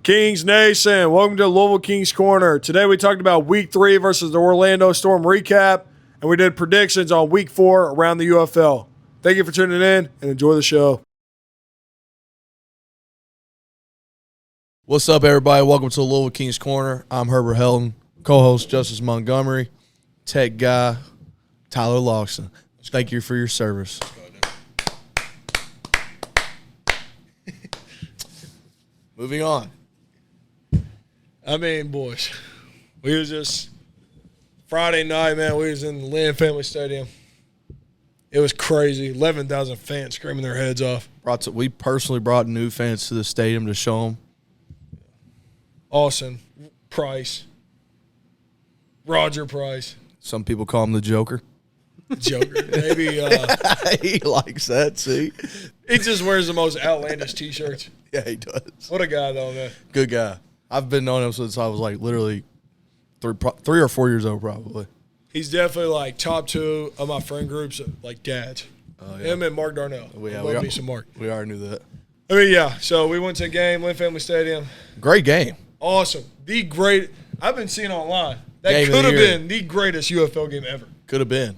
Kings Nation, welcome to Louisville Kings Corner. Today we talked about Week 3 versus the Orlando Storm recap, and we did predictions on Week 4 around the UFL. Thank you for tuning in, and enjoy the show. What's up, everybody? Welcome to Louisville Kings Corner. I'm Herbert Helton, co-host Justice Montgomery, tech guy Tyler Lawson. Thank you for your service. Moving on. I mean, boys, we was just Friday night, man. We was in the Lynn Family Stadium. It was crazy. 11,000 fans screaming their heads off. We personally brought new fans to the stadium to show them. Austin, Price, Roger Price. Some people call him the Joker. Joker, maybe. He likes that, see? He just wears the most outlandish T-shirts. Yeah, he does. What a guy, though, man. Good guy. I've been knowing him since I was like literally 3 or 4 years old, probably. He's definitely like top 2 of my friend groups, like dads. Yeah. Him and Mark Darnell. Love me some Mark. We already knew that. I mean, yeah. So we went to a game, Lynn Family Stadium. Great game. Awesome. I've been seeing online. That Game could of the have year. been the greatest UFL game ever. Could have been.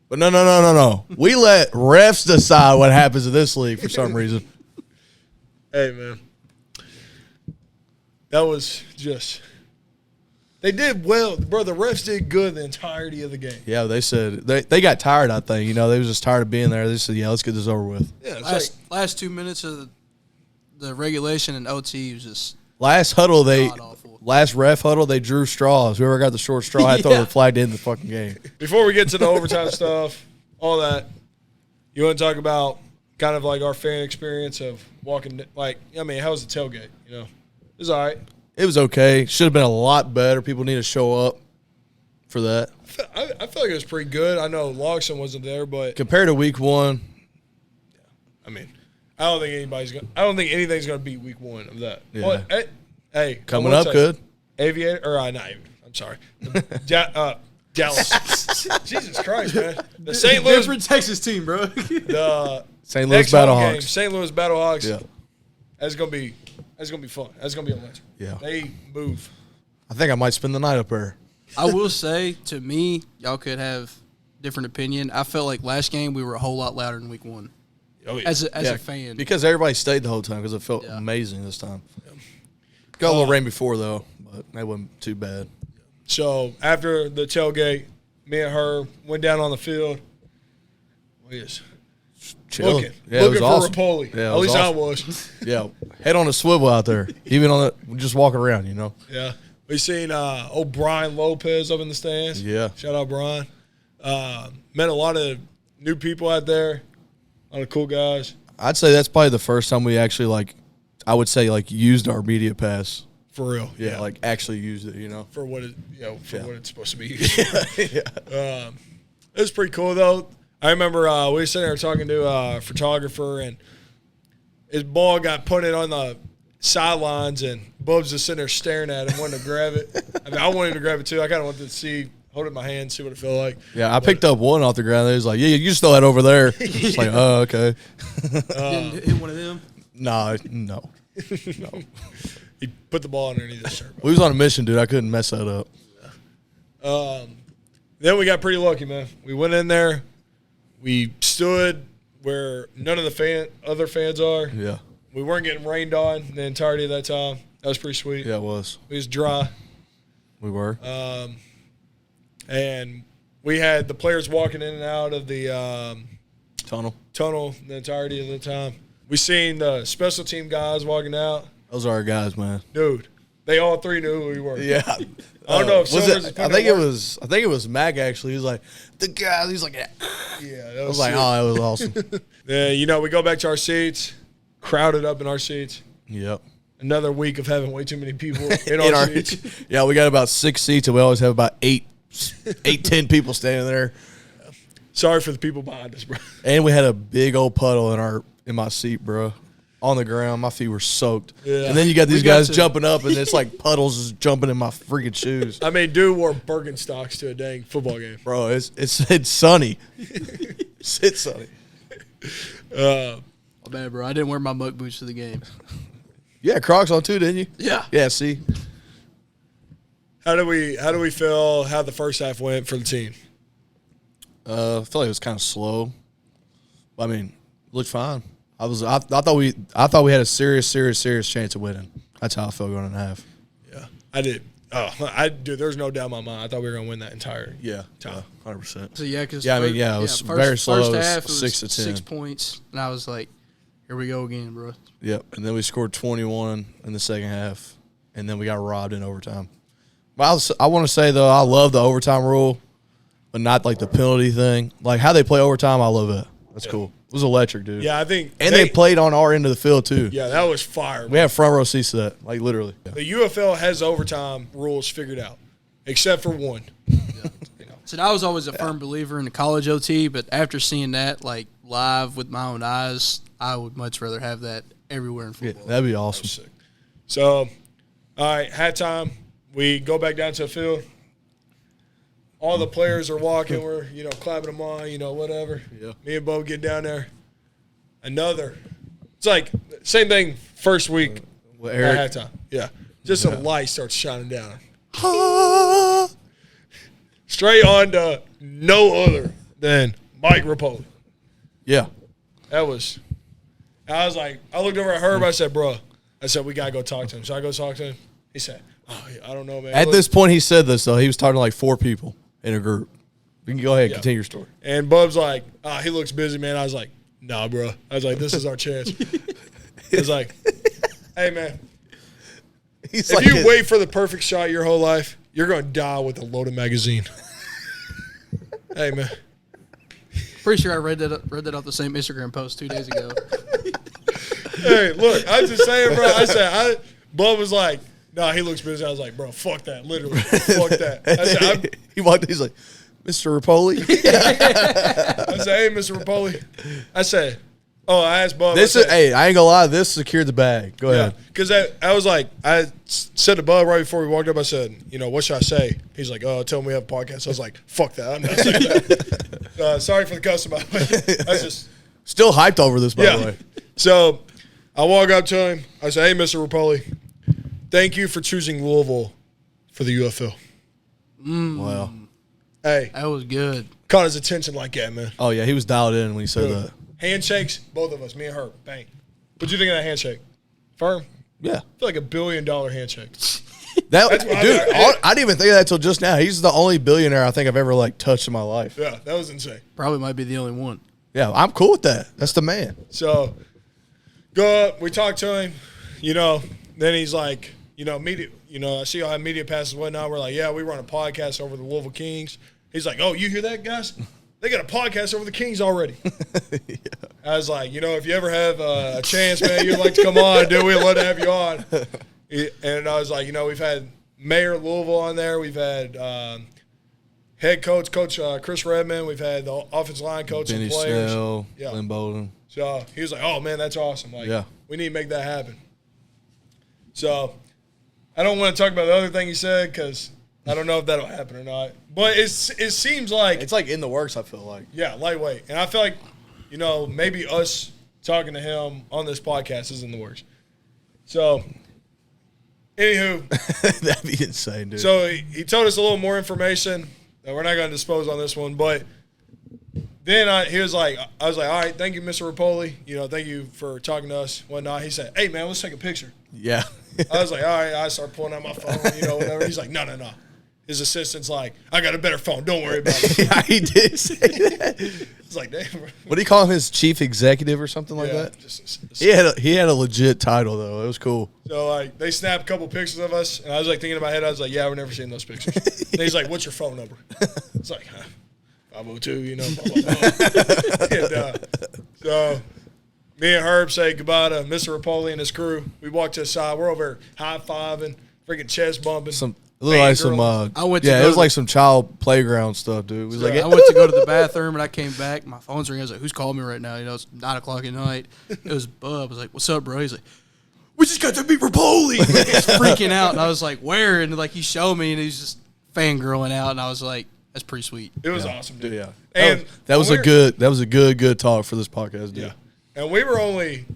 But no. We let refs decide what happens in this league for some reason. Hey, man. That was just – they did well. Bro, the refs did good the entirety of the game. Yeah, they said they got tired, I think. You know, they was just tired of being there. They said, yeah, let's get this over with. Yeah, last 2 minutes of the regulation and OT was just last ref huddle, they drew straws. Whoever got the short straw had to throw the flag to end the fucking game. Before we get to the overtime stuff, all that, you want to talk about kind of like our fan experience of walking – like, I mean, how was the tailgate, you know? It was all right. It was okay. Should have been a lot better. People need to show up for that. I feel like it was pretty good. I know Logson wasn't there, but Compared to week 1, I mean, I don't think anything's gonna beat week 1 of that. Yeah. Well, hey, coming up good. Aviator or not Aviator. I'm sorry. Dallas. Jesus Christ, man. The St. Louis different Texas team, bro. the St. Louis next home Battlehawks. game, St. Louis Battlehawks. Yeah. That's gonna be fun. That's gonna be a legend. Yeah. They move. I think I might spend the night up there. I will say, to me, y'all could have different opinion. I felt like last game we were a whole lot louder than week 1. Oh, yeah. As a fan. Because everybody stayed the whole time because it felt amazing this time. Yeah. Got a little rain before, though, but that wasn't too bad. So after the tailgate, me and her went down on the field. We just Looking for awesome. Repole. Yeah, At least awesome. I was. Yeah, head on a swivel out there. Even on just walking around, you know. Yeah. We seen old Brian Lopez up in the stands. Yeah. Shout out Brian. Met a lot of new people out there. A lot of cool guys. I'd say that's probably the first time we actually used our media pass. For real. Yeah, like actually used it, you know. For what it what it's supposed to be. Yeah. It was pretty cool though. I remember we were sitting there talking to a photographer, and his ball got punted on the sidelines, and Bubs was sitting there staring at him, wanting to grab it. I mean, I wanted to grab it too. I kind of wanted to hold it in my hand, see what it felt like. Yeah, I picked up one off the ground. He was like, "Yeah, you just throw that over there." It's like, "Oh, okay." Didn't hit one of them? No. He put the ball underneath his shirt. We was on a mission, dude. I couldn't mess that up. Then we got pretty lucky, man. We went in there. We stood where none of the other fans are. Yeah. We weren't getting rained on the entirety of that time. That was pretty sweet. Yeah, it was. It was dry. We were. And we had the players walking in and out of the Tunnel the entirety of the time. We seen the special team guys walking out. Those are our guys, man. Dude, they all 3 knew who we were. Yeah. I don't know if Silvers I think it was Mac actually. He was like, the guy. He's like, Yeah, that I was like, oh, that was awesome. Yeah, we go back to our seats, crowded up in our seats. Yep. Another week of having way too many people in our seats. Yeah, we got about 6 seats, and we always have about 10 people standing there. Sorry for the people behind us, bro. And we had a big old puddle in my seat, bro. On the ground, my feet were soaked. Yeah. And then you got these guys jumping up, and it's like puddles just jumping in my freaking shoes. I mean, dude wore Birkenstocks to a dang football game. Bro, it's sunny. It's sunny. My bad, bro. I didn't wear my muck boots to the game. Yeah, Crocs on too, didn't you? Yeah. Yeah, see? How do we feel how the first half went for the team? I feel like it was kind of slow. I mean, it looked fine. I thought we had a serious chance of winning. That's how I felt going in half. Yeah, I did. Dude, there's no doubt in my mind. I thought we were gonna win that entire time. 100%. So yeah, because it was very slow. First It was half, it was 6 to 10. 6 points, and I was like, "Here we go again, bro." Yep, and then we scored 21 in the second half, and then we got robbed in overtime. But I want to say though, I love the overtime rule, but not like the penalty thing. Like how they play overtime, I love it. That's cool. It was electric, dude. Yeah, I think. And they played on our end of the field too. Yeah, that was fire. We have front row seats to that, like literally. The UFL has overtime rules figured out, except for one. So I was always a firm believer in the college OT, but after seeing that like live with my own eyes, I would much rather have that everywhere in football. Yeah, that'd be awesome. Sick. So, all right, halftime. We go back down to the field. All the players are walking. We're, clapping them on, whatever. Yeah. Me and Bo get down there. It's like same thing first week at halftime. Yeah. Just some light starts shining down. Straight on to no other than Mike Repole. Yeah. I was like, I looked over at Herb. I said, bro, we got to go talk to him. So I go talk to him. He said, I don't know, man. At this point, he said this, though. He was talking to like 4 people in a group. You can go ahead and continue your story. And Bub's like, he looks busy, man. I was like, nah, bro. I was like, this is our chance. I was like, hey, man. If you wait for the perfect shot your whole life, you're going to die with a loaded magazine. Hey, man. Pretty sure I read that off the same Instagram post 2 days ago. Hey, look, I was just saying, bro. Bub was like, nah, he looks busy. I was like, bro, fuck that. Literally, fuck that. I said, he walked in, he's like, Mr. Repole? I said, hey, Mr. Repole. I said, I asked Bub. Hey, I ain't gonna lie, this secured the bag. Go ahead. Because I was like, I said to Bub right before we walked up, I said, what should I say? He's like, tell him we have a podcast. I was like, fuck that. I'm not saying that. Sorry for the customer. I just still hyped over this, by the way. So I walk up to him. I say, hey, Mr. Repole, thank you for choosing Louisville for the UFL. Wow. Hey. That was good. Caught his attention like that, man. Oh, yeah, he was dialed in when he said that. Handshakes, both of us, me and her, bang. What'd you think of that handshake? Firm? Yeah. I feel like $1 billion handshake. I didn't even think of that until just now. He's the only billionaire I think I've ever touched in my life. Yeah, that was insane. Probably might be the only one. Yeah, I'm cool with that. That's the man. So, go up, we talk to him, then he's like, media, I see y'all have media passes and whatnot. We're like, yeah, we run a podcast over the Louisville Kings. He's like, oh, you hear that, guys? They got a podcast over the Kings already. Yeah. I was like, if you ever have a chance, man, you'd like to come on, dude, we'd love to have you on. And I was like, we've had Mayor Louisville on there. We've had head coach Chris Redmond. We've had the offensive line coach Benny and players. Snell, Lynn Bowden. So he was like, oh, man, that's awesome. We need to make that happen. So I don't want to talk about the other thing he said because I don't know if that'll happen or not. But it seems like – it's like in the works, I feel like. Yeah, lightweight. And I feel like, maybe us talking to him on this podcast is in the works. So, anywho. That'd be insane, dude. So, he told us a little more information that we're not going to dispose on this one. But then I was like, all right, thank you, Mr. Repole. Thank you for talking to us, whatnot. He said, hey, man, let's take a picture. Yeah. I was like, all right. I start pulling out my phone, whatever. He's like, no. His assistant's like, I got a better phone. Don't worry about it. Yeah, he did say that. It's like, damn. What do you call him? His chief executive or something like that? He had a legit title, though. It was cool. So, they snapped a couple pictures of us, and I was, thinking in my head, I was like, yeah, we're never seeing those pictures. And he's like, what's your phone number? It's like, 502, blah, blah, blah. And, so me and Herb say goodbye to Mr. Repole and his crew. We walk to the side. We're over high-fiving, freaking chest bumping. It was like some child playground stuff, dude. I went to go to the bathroom, and I came back. My phone's ringing. I was like, who's calling me right now? It's 9 o'clock at night. It was Bub. I was like, what's up, bro? He's like, we just got to meet Repole. He's freaking out. And I was like, where? And, he showed me, and he's just fangirling out. And I was like, that's pretty sweet. It was awesome, dude. Yeah. And that was a good talk for this podcast, dude. Yeah. And we were only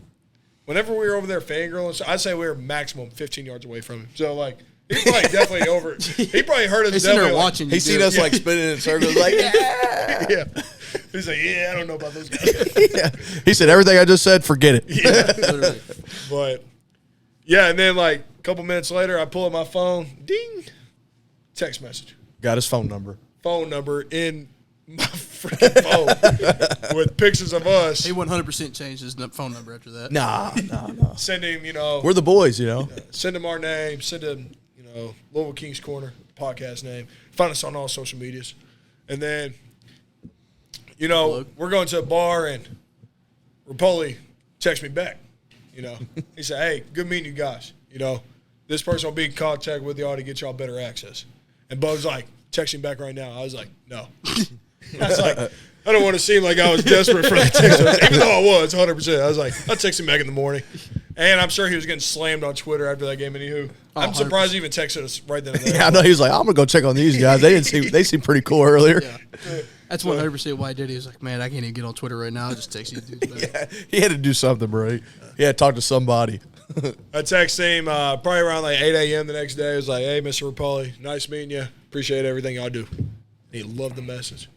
whenever we were over there fangirling, I'd say we were maximum 15 yards away from him. So, like, he probably definitely over. He probably heard us. He's sitting there watching. He seen us like spinning in circles, like yeah. He's like, yeah, I don't know about those guys. yeah. He said everything I just said. Forget it. Yeah, but yeah, and then like a couple minutes later, I pull up my phone. Ding, text message. Got his phone number. Phone number in my freaking phone with pictures of us. He 100% changed his phone number after that. Nah. Send him, We're the boys, Send him our name. Send him, Louisville Kings Corner podcast name. Find us on all social medias, and then, we're going to a bar and Repole texts me back. He said, "Hey, good meeting you guys. This person will be in contact with y'all to get y'all better access." And Bub's like, texting back right now. I was like, no. I was like, I don't want to seem like I was desperate for that text message, even though I was 100%. I was like, I'll text him back in the morning. And I'm sure he was getting slammed on Twitter after that game. Anywho, I'm surprised he even texted us right then and there. Yeah, I know. He was like, I'm going to go check on these guys. They seem pretty cool earlier. Yeah. That's 100% why I did. He was like, man, I can't even get on Twitter right now. I'll just text you dudes back. Yeah, he had to do something, bro. He had to talk to somebody. I texted him probably around like 8 a.m. the next day. I was like, hey, Mr. Repole, nice meeting you. Appreciate everything y'all do. He loved the message.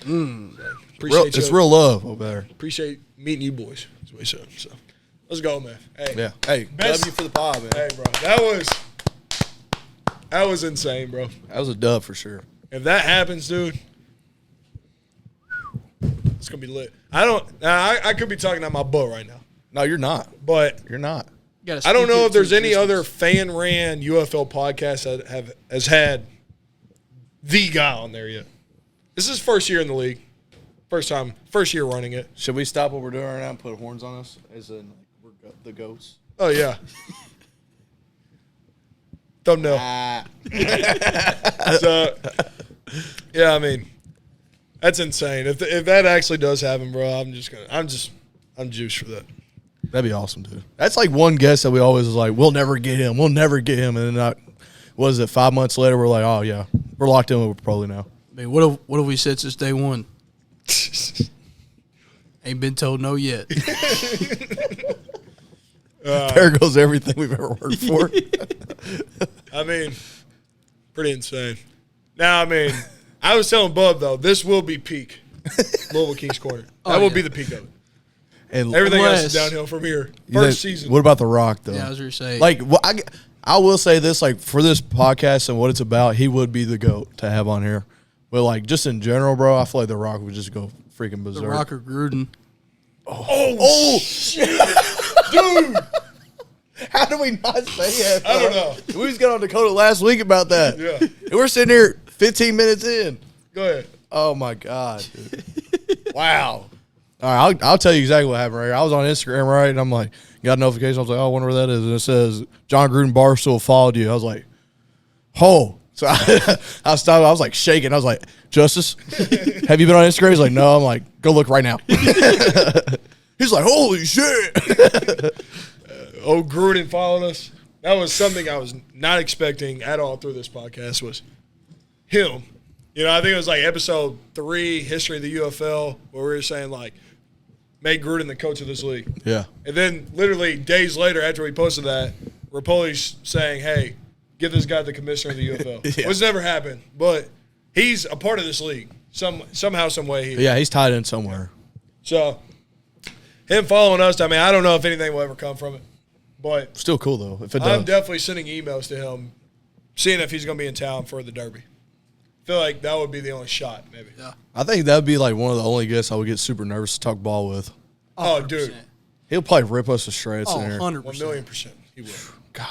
Appreciate It's real love over there. Appreciate meeting you boys. That's what he said. So let's go, man. Hey, yeah. Hey, love you for the pod, man. Hey, bro, that was insane, bro. That was a dub for sure. If that happens, dude, it's gonna be lit. I could be talking out my butt right now. No, you're not. But you're not. I don't know if there's any other fan-ran UFL podcast that has had the guy on there yet. This is his first year in the league. First year running it. Should we stop what we're doing right now and put horns on us? As in, we're the ghosts? Oh, yeah. Thumbnail. So, yeah, I mean, that's insane. If that actually does happen, bro, I'm juiced for that. That'd be awesome, dude. That's like one guess that we always was like, we'll never get him. We'll never get him. And then, what is it, 5 months later, we're like, oh, yeah, we're locked in with Repole now. I mean, what have we said since day one? Ain't been told no yet. There goes everything we've ever worked for. I mean, pretty insane. Now, I mean, I was telling Bub, though, this will be peak Louisville Kings Corner. That will be the peak of it. And everything else is downhill from here. First season. What about The Rock, though? Yeah, I was going to say. Like, I will say this, like, for this podcast and what it's about, he would be the GOAT to have on here. But, like, just in general, bro, I feel like The Rock would just go freaking berserk. The Rock or Gruden. Oh shit. Dude. How do we not say that? I don't know. We just got on Dakota last week about that. Yeah. And we're sitting here 15 minutes in. Go ahead. Oh, my God, dude. Wow. All right, I'll tell you exactly what happened right here. I was on Instagram, right, and I'm like, got a notification. I was like, oh, I wonder where that is. And it says, John Gruden Barstool followed you. I was like, oh. So I stopped. I was like shaking. I was like, Justice, have you been on Instagram? He's like, no. I'm like, go look right now. He's like, holy shit. Gruden followed us. That was something I was not expecting at all through this podcast was him. I think it was like episode 3, History of the UFL, where we were saying like, make Gruden the coach of this league. Yeah. And then literally days later after we posted that, Repole's saying, hey, give this guy the commissioner of the UFL. Yeah. Which never happened, but he's a part of this league somehow, some way. Yeah, he's tied in somewhere. So him following us, I mean, I don't know if anything will ever come from it, but still cool though. If it does, I'm definitely sending emails to him, seeing if he's going to be in town for the Derby. I feel like that would be the only shot, maybe. Yeah. I think that would be like one of the only guests I would get super nervous to talk ball with. Oh, dude. He'll probably rip us to shreds in here. 100%. 1,000,000%. He will. God.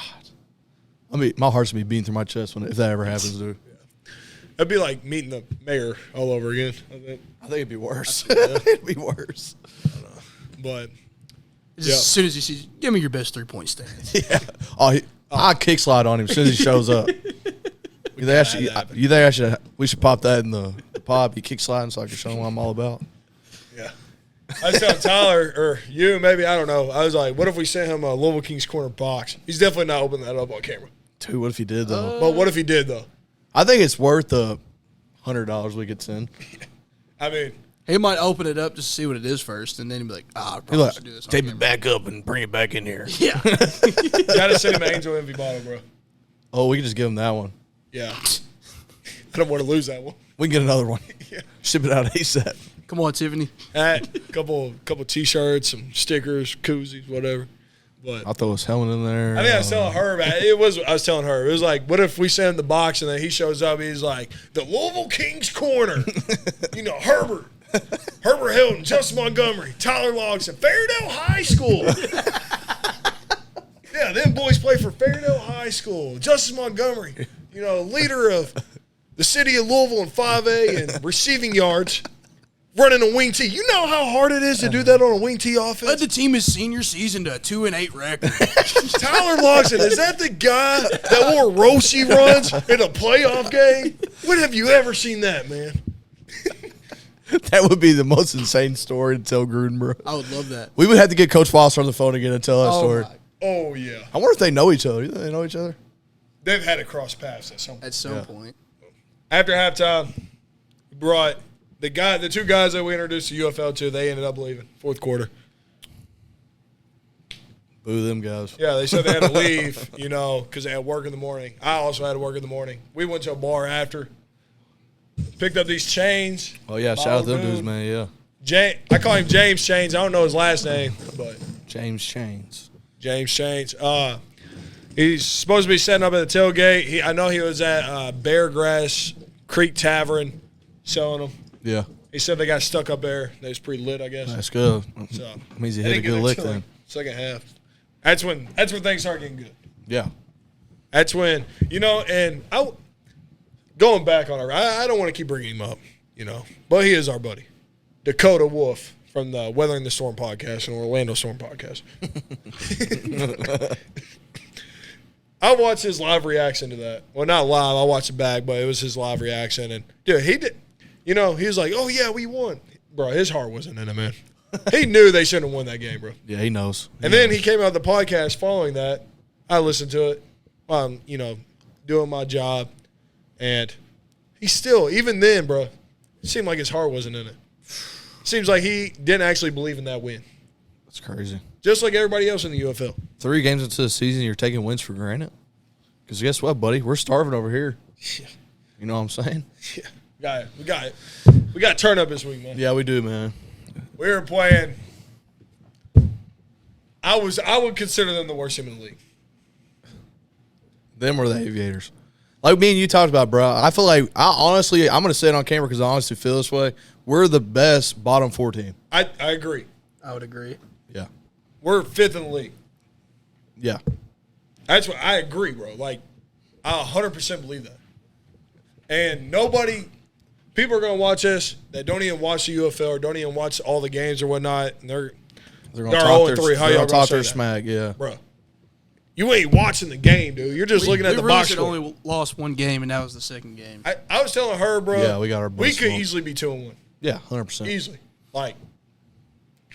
I mean, my heart's going to be beating through my chest if that ever happens, dude. Yeah. That'd be like meeting the mayor all over again. I think it'd be worse. It'd be worse. I don't know. But as soon as he sees, give me your best 3-point stance. Yeah. I kick slide on him as soon as he shows up. You think we should pop that in the pod? Be kick sliding so I can show him what I'm all about. Yeah. I was telling Tyler, or you maybe, I don't know. I was like, what if we sent him a Louisville Kings Corner box? He's definitely not opening that up on camera. Dude, what if he did, though? But what if he did, though? I think it's worth the $100 we could send. I mean, He might open it up just to see what it is first, and then he'd be like, I probably Like, should do this. on tape it camera." back up and bring it back in here. Yeah. Gotta send him an Angel Envy bottle, bro. Oh, we can just give him that one. Yeah. I don't want to lose that one. We can get another one. Yeah. Ship it out ASAP. Come on, Tiffany. Couple T-shirts, some stickers, koozies, whatever. But I'll throw his helmet in there. I think I was telling her, I was telling her, it was like, what if we send him the box and then he shows up, he's like, the Louisville Kings Corner. Herbert Hilton, Justin Montgomery, Tyler Logsdon, Fairdale High School. Yeah, them boys play for Fairdale High School. Justice Montgomery, leader of the city of Louisville in 5A and receiving yards, running a wing tee. You know how hard it is to do that on a wing tee offense? Led the team his senior season to a 2-8 record. Tyler Logsdon, is that the guy that wore Roshi runs in a playoff game? When have you ever seen that, man? That would be the most insane story to tell Gruden, bro. I would love that. We would have to get Coach Foster on the phone again and tell that story. Oh, yeah. I wonder if they know each other. Do they know each other? They've had to cross paths at some point. At some point. After halftime, we brought the two guys that we introduced to UFL to, they ended up leaving, fourth quarter. Boo them guys. Yeah, they said they had to leave, because they had work in the morning. I also had to work in the morning. We went to a bar after, picked up these chains. Oh, yeah. Shout out to them dudes, man. Yeah. I call him James Chains. I don't know his last name, but James Chains. James Chains. He's supposed to be setting up at the tailgate. I know he was at Beargrass Creek Tavern selling them. Yeah. He said they got stuck up there. They was pretty lit, I guess. That's good. So Means he hit a good lick then. Second half. That's when things start getting good. Yeah. That's when, and going back on it, I don't want to keep bringing him up, but he is our buddy. Dakota Wolf from the Weathering the Storm podcast and Orlando Storm podcast. I watched his live reaction to that. Well, not live. I watched it back, but it was his live reaction. And, dude, he did. He was like, oh, yeah, we won. Bro, his heart wasn't in it, man. He knew they shouldn't have won that game, bro. Yeah, he knows. Then he came out the podcast following that. I listened to it while I'm, doing my job. And he still, even then, bro, it seemed like his heart wasn't in it. Seems like he didn't actually believe in that win. That's crazy. Just like everybody else in the UFL. 3 games into the season, you're taking wins for granted? Because guess what, buddy? We're starving over here. Yeah. You know what I'm saying? Yeah. We got it. We got turn up this week, man. Yeah, we do, man. We were playing. I would consider them the worst team in the league. Them or the Aviators. Like me and you talked about, bro. I feel like, I'm going to say it on camera because I honestly feel this way. We're the best bottom 4 team. I agree. I would agree. Yeah. We're 5th in the league. Yeah. That's what I agree, bro. Like, I 100% believe that. And people are going to watch this that don't even watch the UFL or don't even watch all the games or whatnot, and they're going to talk 0-3. How y'all talk gonna say their that? smack, yeah. Bro, you ain't watching the game, dude. You're just looking at the box score. We only lost 1 game, and that was the second game. I was telling her, bro. Yeah, we got our butts We could whooped. easily be 2-1. Yeah, 100%. Easily. Like,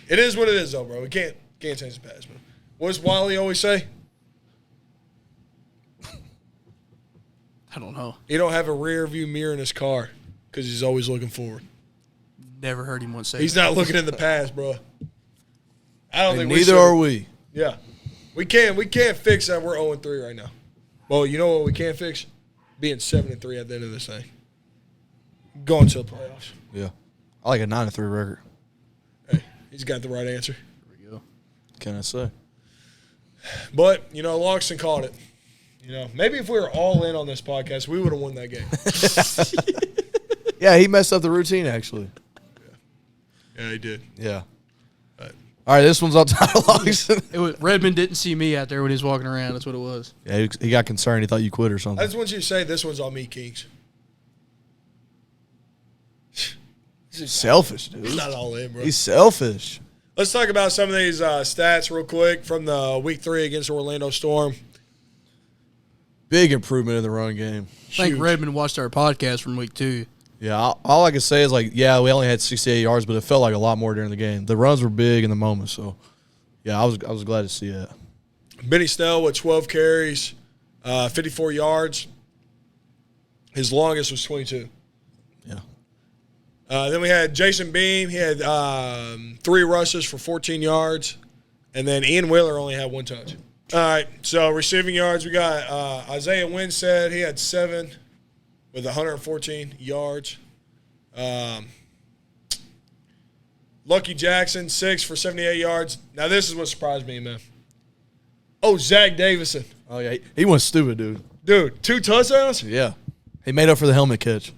it is what it is, though, bro. We can't change the past, man. What's Wiley always say? I don't know. He don't have a rear view mirror in his car because he's always looking forward. Never heard him once say He's that. not looking in the past, bro. I don't think Neither are we. Yeah. We can't fix that we're 0-3 right now. Well, you know what we can't fix? Being 7-3 at the end of this thing. Going to the playoffs. Yeah. I like a 9-3 record. Hey, he's got the right answer. There we go. Can I say? But, Logsdon called it. Maybe if we were all in on this podcast, we would have won that game. Yeah, he messed up the routine, actually. Yeah, he did. Yeah. All right, this one's on Tyler Logsdon. It was Redmond didn't see me out there when he was walking around. That's what it was. Yeah, he got concerned. He thought you quit or I something. just want you to say this one's on me, Kings. He's selfish, dude. He's not all in, bro. He's selfish. Let's talk about some of these stats real quick from the Week 3 against Orlando Storm. Big improvement in the run game. I think Huge. Redmond watched our podcast from week 2. Yeah, all I can say is, we only had 68 yards, but it felt like a lot more during the game. The runs were big in the moment, so, yeah, I was glad to see that. Benny Snell with 12 carries, 54 yards. His longest was 22. Yeah. Then we had Jason Beam. He had 3 rushes for 14 yards. And then Ian Wheeler only had 1 touch. All right, so receiving yards, we got Isaiah Winstead. He had 7 with 114 yards. Lucky Jackson, 6 for 78 yards. Now, this is what surprised me, man. Oh, Zach Davison. Oh, yeah. He went stupid, dude. Dude, 2 touchdowns? Yeah. He made up for the helmet catch.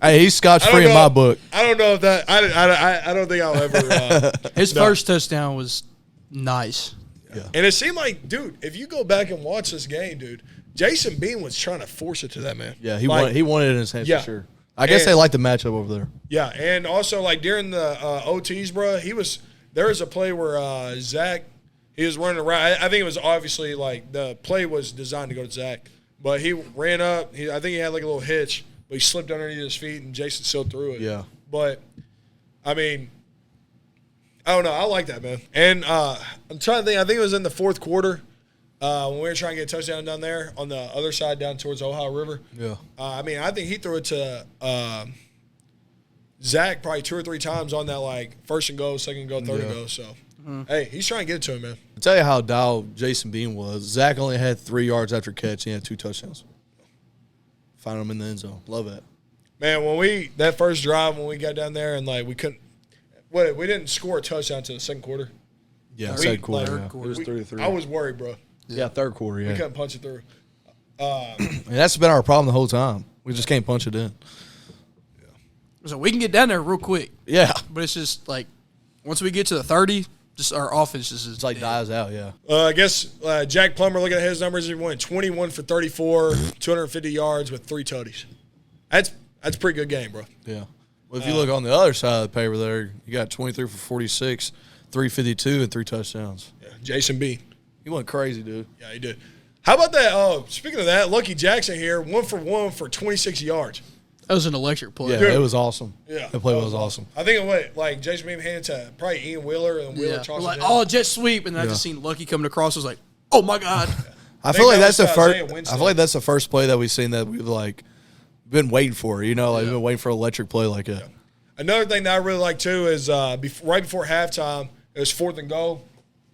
Hey, he's scotch-free in my book. I don't know if that – I don't think I'll ever His first touchdown was nice. Yeah. And it seemed like, dude, if you go back and watch this game, dude, Jason Bean was trying to force it to that man. Yeah, he wanted it in his hands Yeah. for sure. I guess they like the matchup over there. Yeah, and also, like, during the OTs, bro, there was a play where Zach – he was running around. I think it was obviously, like, the play was designed to go to Zach. But he ran up. I think he had, like, a little hitch. But he slipped underneath his feet, and Jason still threw it. Yeah. But, I mean, I don't know. I like that, man. And I'm trying to think. I think it was in the 4th quarter when we were trying to get a touchdown down there on the other side down towards the Ohio River. Yeah. I mean, I think he threw it to Zach probably 2 or 3 times on that, like, 1st and go, 2nd and go, 3rd and go. So, hey, he's trying to get it to him, man. I'll tell you how dialed Jason Bean was. Zach only had 3 yards after catch. He had 2 touchdowns. Found him in the end zone. Love that. Man, that first drive when we got down there and, like, we didn't score a touchdown to the 2nd quarter. Yeah, 2nd quarter. Like, It was 3-3. I was worried, bro. Yeah, 3rd quarter, We yeah. couldn't punch it through. And that's been our problem the whole time. We just can't punch it in. So we can get down there real quick. Yeah. But it's just like once we get to the 30, just our offense is It's like dies out, yeah. I guess Jack Plummer, looking at his numbers, he went 21 for 34, 250 yards with 3 tutties. That's a pretty good game, bro. Yeah. Well, if you look on the other side of the paper there, you got 23 for 46, 352, and 3 touchdowns. Yeah, Jason B. He went crazy, dude. Yeah, he did. How about that? Oh, speaking of that, Lucky Jackson here, 1 for 1 for 26 yards. That was an electric play. Yeah, Dude. it was awesome. Yeah, The play was awesome. I think it went like Jason Beam handed to probably Ian Wheeler, and Wheeler Yeah. tossed We're it like, in. oh, jet sweep, and then I just seen Lucky coming across. I was like, oh my god. I feel like that that's the was first. Isaiah Winstead. I feel like that's the first play that we've seen that we've like been waiting for. You know, like we've been waiting for an electric play like that. Another thing that I really like too is right before halftime, it was 4th and goal.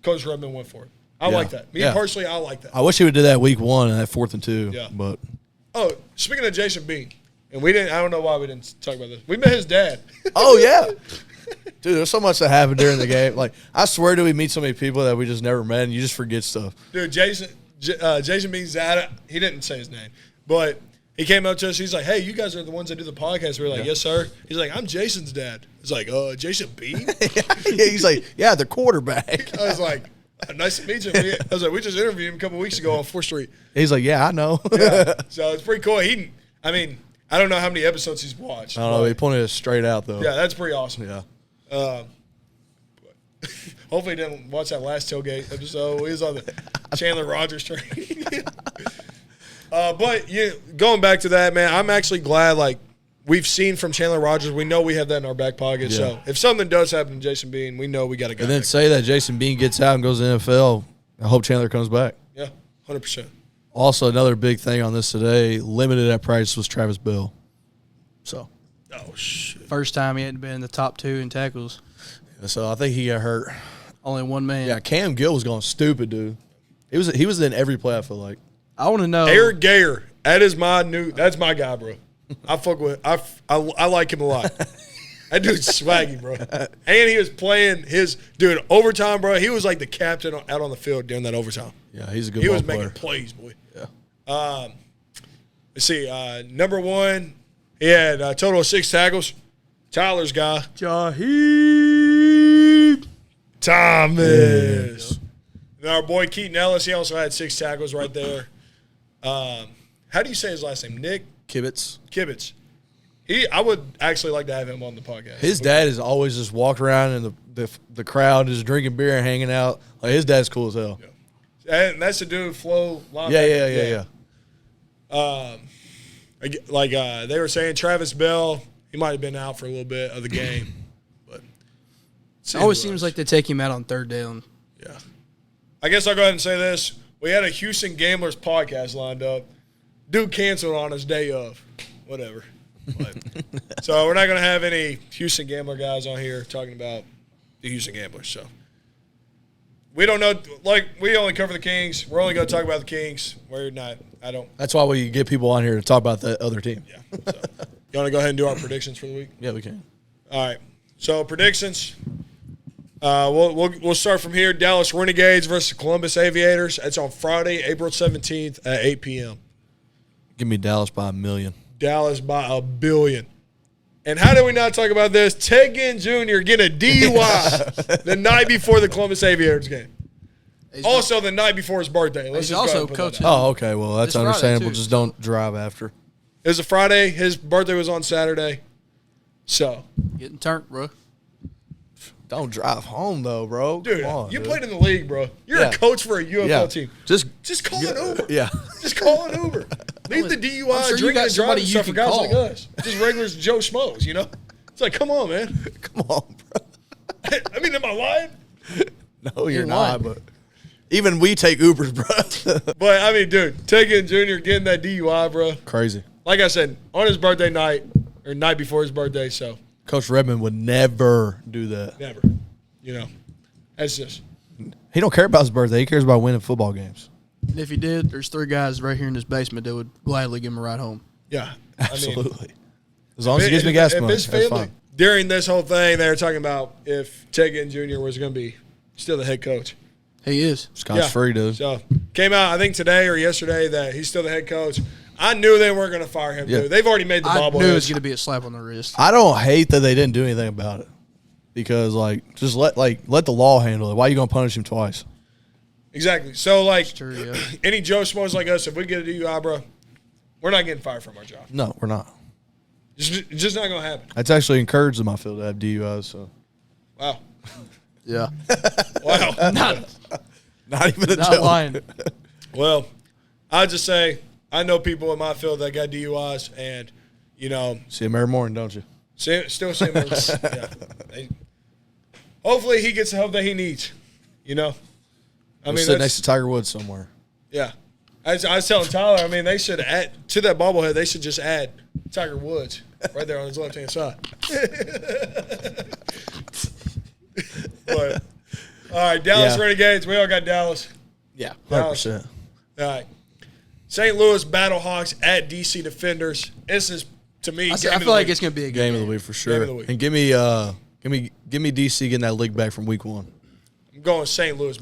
Coach Rudman went for it. I like that. Me personally, I like that. I wish he would do that week 1 and that 4th and 2. Yeah. But Oh, speaking of Jason Bean, and we didn't. I don't know why we didn't talk about this. We met his dad. oh yeah, dude, there's so much that happened during the game. Like I swear, we meet so many people that we just never met, and you just forget stuff. Dude, Jason Bean's dad. He didn't say his name, but he came up to us. He's like, "Hey, you guys are the ones that do the podcast." We were like, "Yes, sir." He's like, "I'm Jason's dad." He's like, Jason Bean." Yeah, he's like, yeah, the quarterback. I was like, "Nice to meet you." I was like, "We just interviewed him a couple weeks ago on 4th Street." He's like, yeah, I know. Yeah, so it's pretty cool. I don't know how many episodes he's watched. I don't know. He pointed it straight out though. Yeah, that's pretty awesome. Yeah. Hopefully he didn't watch that last tailgate episode. He was on the Chandler Rogers train. But going back to that, man, I'm actually glad, like, we've seen from Chandler Rogers, we know we have that in our back pocket. Yeah. So if something does happen to Jason Bean, we know we got to go. And then say that Jason Bean gets out and goes to the NFL. I hope Chandler comes back. Yeah, 100%. Also, another big thing on this today, limited at practice was Travis Bell. So, Oh, shit. First time he hadn't been in the top 2 in tackles. I think he got hurt. Only one man. Yeah, Cam Gill was going stupid, dude. He was in every play, I feel like. I want to know. Eric Gayer, that's my guy, bro. I like him a lot. That dude's swaggy, bro. And he was playing overtime, bro. He was like the captain out on the field during that overtime. Yeah, he's a good He ball was player. making plays, boy. Yeah. Let's see. Number 1, he had a total of 6 tackles. Tyler's guy, Jaheed Thomas. And our boy Keaton Ellis, he also had 6 tackles right there. How do you say his last name? Nick Kibitz. I would actually like to have him on the podcast. His dad is always just walking around in the crowd, just drinking beer and hanging out. Like his dad's cool as hell. Yeah. And that's the dude, Flo. Yeah. They were saying Travis Bell, he might have been out for a little bit of the game. But It always seems like they take him out on 3rd down. Yeah. I guess I'll go ahead and say this. We had a Houston Gamblers podcast lined up. Dude canceled on his day of. Whatever. But, so we're not going to have any Houston Gambler guys on here talking about the Houston Gamblers. So we don't know. Like, we only cover the Kings. We're only going to talk about the Kings. We're not. I don't. That's why we get people on here to talk about the other team. Yeah. So, you want to go ahead and do our predictions for the week? Yeah, we can. All right. So predictions. We'll start from here. Dallas Renegades versus Columbus Aviators. It's on Friday, April 17th at 8 p.m. Give me Dallas by 1,000,000. Dallas by 1 billion. And how did we not talk about this? Ted Ginn Jr. getting a DUI the night before the Columbus Aviators game. Also the night before his birthday. He's also coaching. Oh, okay. Well, that's It's Friday, understandable. too. Just don't drive after. It was a Friday. His birthday was on Saturday. So, Getting turned, bro. Don't drive home, though, bro. dude, Come on, you dude. played in the league, bro. You're a coach for a UFL team. Just call an Uber. Yeah. Just call an Uber. Leave the I'm DUI, sure you drinking got and somebody driving you stuff for can guys call. like us. Just regular Joe Schmoes, you know? It's like, come on, man. Come on, bro. I mean, am I lying? No, you're You're not. lying. But even we take Ubers, bro. But, I mean, dude, Ted Ginn Jr. getting that DUI, bro. Crazy. Like I said, on his birthday night, or night before his birthday, so Coach Redmond would never do that. never. You know, that's just. He don't care about his birthday. He cares about winning football games. And if he did, there's 3 guys right here in this basement that would gladly give him a ride home. Yeah. Absolutely. As long as he gives me gas money, his that's family, fine. during this whole thing, they were talking about if Ted Ginn Jr. was going to be still the head coach. He is. Scott's free, dude. So, came out, I think today or yesterday, that he's still the head coach. I knew they weren't going to fire him, Yeah. dude. They've already made the I bobbleheads. knew it was going to be a slap on the wrist. I don't hate that they didn't do anything about it. Because, just let the law handle it. Why are you going to punish him twice? Exactly. So, That's true, yeah. any Joe Schmoes like us, if we get a DUI, bro, we're not getting fired from our job. No, we're not. It's just not going to happen. It's actually encouraged in my field to have DUIs. So Wow. Yeah. Wow. not even a Not joke. lying. Well, I'd just say I know people in my field that got DUIs, and, you know, See him every morning, don't you? still same. Yeah. Hopefully he gets the help that he needs, you know? I mean, sit next to Tiger Woods somewhere. yeah. I was telling Tyler, I mean, they should add to that bobblehead. They should just add Tiger Woods right there on his left hand side. But all right, Dallas Yeah. Renegades. We all got Dallas. Yeah, Dallas. 100%. All right, St. Louis Battlehawks at DC Defenders. This is to me. I game of feel the like week. it's going to be a Game good of the week for sure. of the week. And give me DC getting that league back from week 1. I'm going St. Louis.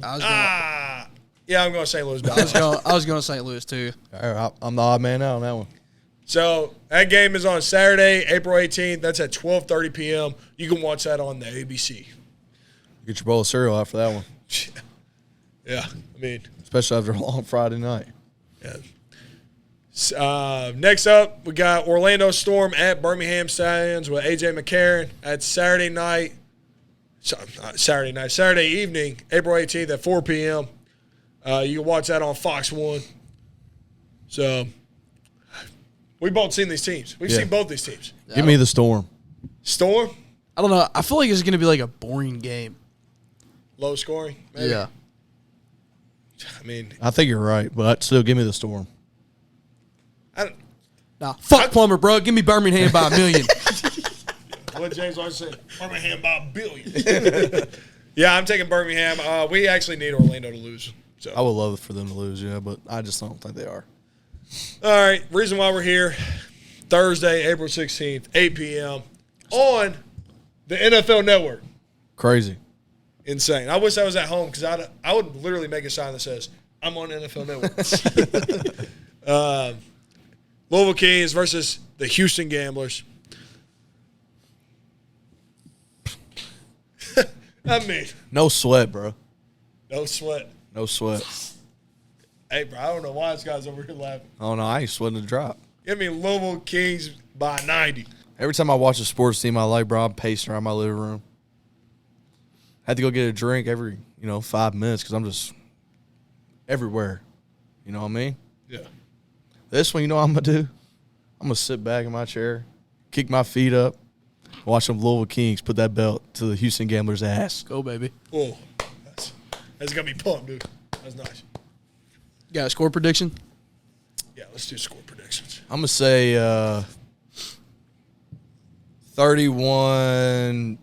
Yeah, I'm going St. Louis Battlehawks. I was going to St. Louis, too. All right, I'm the odd man out on that one. So that game is on Saturday, April 18th. That's at 12:30 p.m. You can watch that on the ABC. Get your bowl of cereal out for that one, Yeah, I mean, especially after a long Friday night. yeah. Next up, we got Orlando Storm at Birmingham Stallions with A.J. McCarron. That's Saturday evening, April 18th at 4 p.m. You can watch that on Fox 1. So, we've both seen these teams. We've seen both these teams. Give me the Storm. Storm, I don't know. I feel like it's going to be like a boring game. low scoring, maybe. Yeah. I mean, I think you're right, but still give me the Storm. I don't. Nah, fuck Plummer, bro. Give me Birmingham by 1 million. What James always said, Birmingham by $1 billion. Yeah, I'm taking Birmingham. We actually need Orlando to lose. So. I would love for them to lose, yeah, but I just don't think they are. All right, reason why we're here, Thursday, April 16th, 8 p.m. on the NFL Network. Crazy. Insane. I wish I was at home because I would literally make a sign that says, I'm on NFL Network. Louisville Kings versus the Houston Gamblers. I mean, No sweat, bro. no sweat. No sweat. Hey, bro, I don't know why this guy's over here laughing. Oh, no, I ain't sweating the drop. Give me Louisville Kings by 90. Every time I watch a sports team I like, bro, I'm pacing around my living room. Had to go get a drink every, 5 minutes because I'm just everywhere. You know what I mean? Yeah. This one, you know what I'm going to do? I'm going to sit back in my chair, kick my feet up, watch them Louisville Kings put that belt to the Houston Gamblers' ass. Go, baby. Oh, that's going to be pumped, dude. That's nice. Got a score prediction? Yeah, let's do score predictions. I'm going to say 31-10.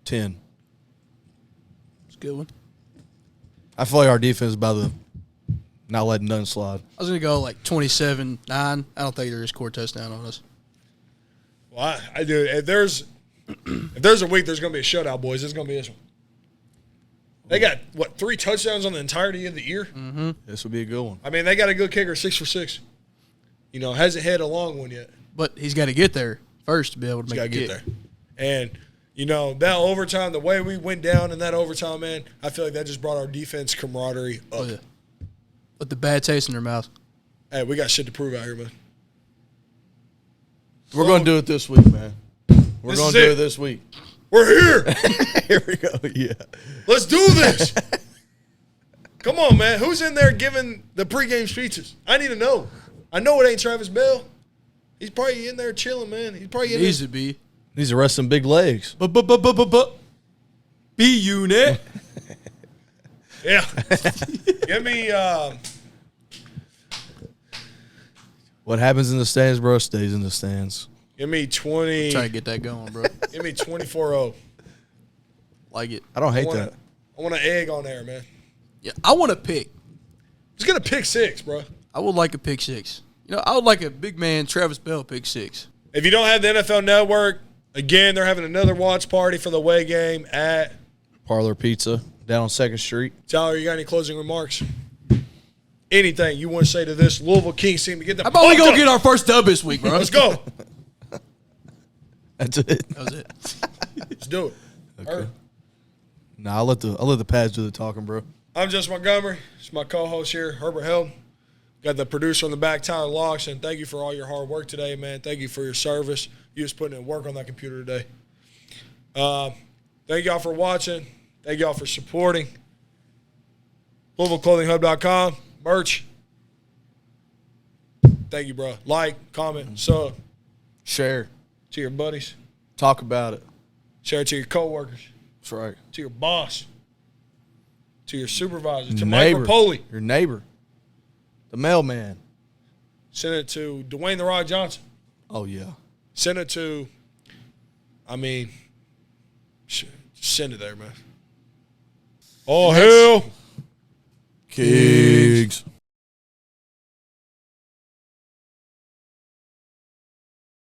It's a good one. I feel like our defense is about to not letting none slide. I was going to go like 27-9. I don't think they're going to score a touchdown on us. Well, I do. If there's a week there's going to be a shutout, boys, it's going to be this one. They got, 3 touchdowns on the entirety of the year? Mm-hmm. This would be a good one. I mean, they got a good kicker, 6 for 6. Hasn't hit a long one yet. But he's got to get there first to be able to He's make got to a get kick. there. And, that overtime, the way we went down in that overtime, man, I feel like that just brought our defense camaraderie up. Oh, yeah. With the bad taste in their mouth. Hey, we got shit to prove out here, man. We're going to do it this week, man. We're going to do it this week. We're here. Here we go. Yeah. Let's do this. Come on, man. Who's in there giving the pregame speeches? I need to know. I know it ain't Travis Bell. He's probably in there chilling, man. He's probably in Needs there. to be. Needs to rest some big legs. B unit. Yeah. Give me What happens in the stands, bro, stays in the stands. give me 20. Try to get that going, bro. Give me 24-0. Like it. I don't hate that. I want an egg on there, man. Yeah, I want to pick. He's gonna pick 6, bro. I would like a pick 6. I would like a big man Travis Bell pick 6. If you don't have the NFL Network, again, they're having another watch party for the away game at Parlor Pizza down on 2nd Street. Tyler. You got any closing remarks? Anything you want to say to this Louisville Kings team to get the How about we go pumped get up? our first dub this week, bro? Let's go. That's it. That was it. Let's do it. Okay. Nah, I'll let the pads do the talking, bro. I'm Jess Montgomery. It's my co-host here, Herbert Hill. Got the producer on the back, Tyler Locks, and thank you for all your hard work today, man. Thank you for your service. You was putting in work on that computer today. Thank y'all for watching. Thank y'all for supporting. LouisvilleClothingHub.com. Merch. Thank you, bro. Like, comment, sub. Share. To your buddies. Talk about it. Share it to your coworkers. That's right. To your boss. To your supervisor. To Neighbor. Mike Repole. Your neighbor. The mailman. Send it to Dwayne The Rock Johnson. Oh, yeah. Send it to, send it there, man. Oh, hell. King.